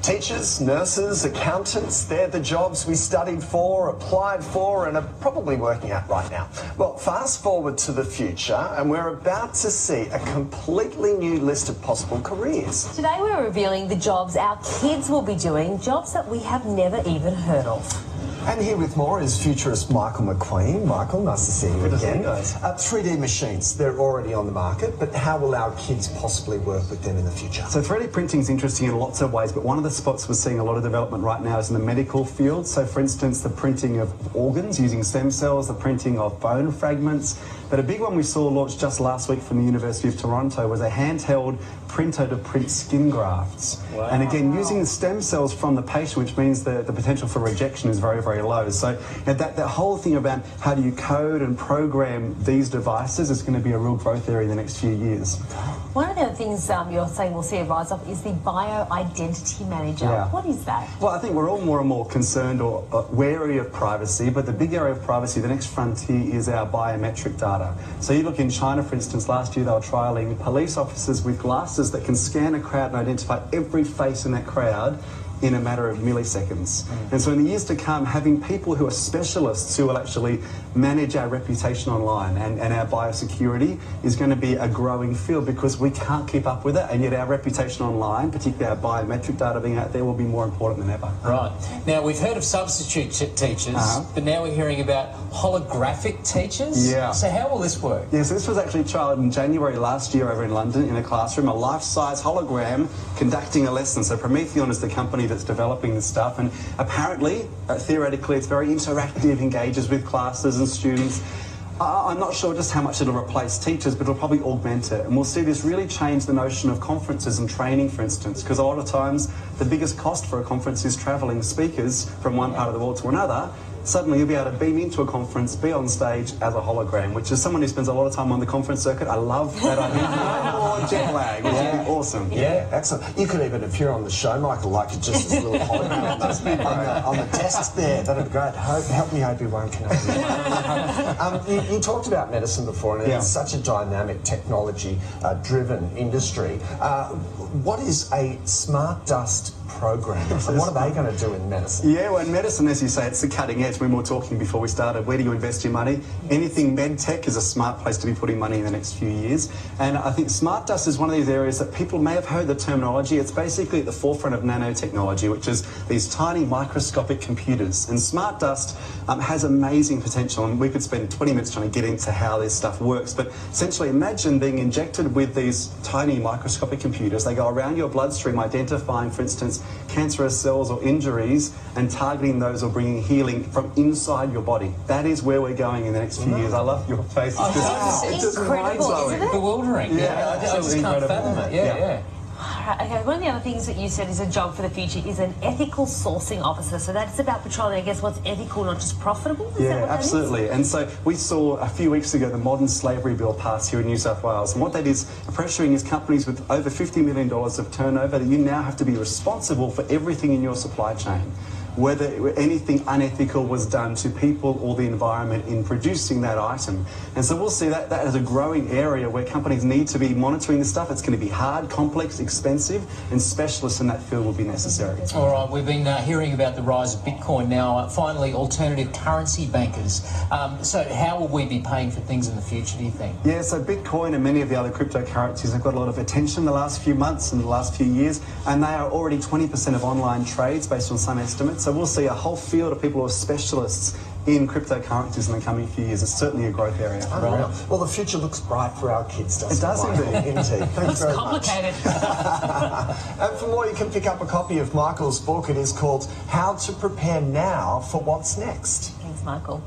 Teachers, nurses, accountants, they're the jobs we studied for, applied for, and are probably working at right now. Well, fast forward to the future, and we're about to see a completely new list of possible careers. Today we're revealing the jobs our kids will be doing, jobs that we have never even heard of. And here with more is futurist Michael McQueen. Michael, nice to see you again. Good to see you guys. 3D machines, they're already on the market, but how will our kids possibly work with them in the future? So 3D printing is interesting in lots of ways, but one of the spots we're seeing a lot of development right now is in the medical field. So for instance, the printing of organs using stem cells, the printing of bone fragments. But a big one we saw launched just last week from the University of Toronto was a handheld printer to print skin grafts. Wow. And again, using the stem cells from the patient, which means the potential for rejection is very, very low. So that whole thing about how do you code and program these devices is going to be a real growth area in the next few years. One of the other things you're saying we'll see a rise of is the bio-identity manager. Yeah. What is that? Well, I think we're all more and more concerned or wary of privacy, but the big area of privacy, the next frontier, is our biometric data. So you look in China, for instance, last year they were trialling police officers with glasses that can scan a crowd and identify every face in that crowd in a matter of milliseconds. And so in the years to come, having people who are specialists who will actually manage our reputation online and our biosecurity is going to be a growing field because we can't keep up with it, and yet our reputation online, particularly our biometric data being out there, will be more important than ever. Right. Now, we've heard of substitute teachers, but now we're hearing about holographic teachers. Yeah. So how will this work? Yeah, so this was actually trialled in January last year over in London in a classroom, a life-size hologram conducting a lesson. So Prometheon is the company that's developing this stuff, and apparently, theoretically, it's very interactive, engages with classes and students. I'm not sure just how much it'll replace teachers, but it'll probably augment it. And we'll see this really change the notion of conferences and training, for instance, because a lot of times the biggest cost for a conference is travelling speakers from one part of the world to another. Suddenly you'll be able to beam into a conference, be on stage as a hologram, which is someone who spends a lot of time on the conference circuit. I love that idea. No more jet lag, which would be awesome. Yeah, excellent. You could even appear on the show, Michael, like just as a little hologram on the desk there. That'd be great. Help me, Obi-Wan Kenobi. You talked about medicine before, and it's such a dynamic, technology-driven industry. What is a smart dust program? And what are they going to do in medicine? Yeah, well, in medicine, as you say, it's the cutting edge. When we were talking before we started, where do you invest your money? Anything med tech is a smart place to be putting money in the next few years. And I think smart dust is one of these areas that people may have heard the terminology. It's basically at the forefront of nanotechnology, which is these tiny microscopic computers. And smart dust has amazing potential, and we could spend 20 minutes trying to get into how this stuff works. But essentially, imagine being injected with these tiny microscopic computers. They go around your bloodstream, identifying, for instance, cancerous cells or injuries, and targeting those or bringing healing from inside your body. That is where we're going in the next few years. I love your face. It's just incredible, isn't it? Bewildering. Yeah, I just can't fathom it. Yeah. Okay, one of the other things that you said is a job for the future is an ethical sourcing officer. So that's about patrolling, I guess, what's ethical, not just profitable? Is that what absolutely. That is? And so we saw a few weeks ago the modern slavery bill pass here in New South Wales. And what that is pressuring is companies with over $50 million of turnover that you now have to be responsible for everything in your supply chain, whether anything unethical was done to people or the environment in producing that item. And so we'll see that as a growing area where companies need to be monitoring this stuff. It's going to be hard, complex, expensive, and specialists in that field will be necessary. All right, we've been hearing about the rise of Bitcoin now. Finally, alternative currency bankers. So how will we be paying for things in the future, do you think? Yeah, so Bitcoin and many of the other cryptocurrencies have got a lot of attention the last few months and the last few years, and they are already 20% of online trades based on some estimates. So we'll see a whole field of people who are specialists in cryptocurrencies in the coming few years. It's certainly a growth area. Right. Well, the future looks bright for our kids, doesn't it? It does indeed. Thanks very complicated. much. And for more, you can pick up a copy of Michael's book. It is called How to Prepare Now for What's Next. Thanks, Michael.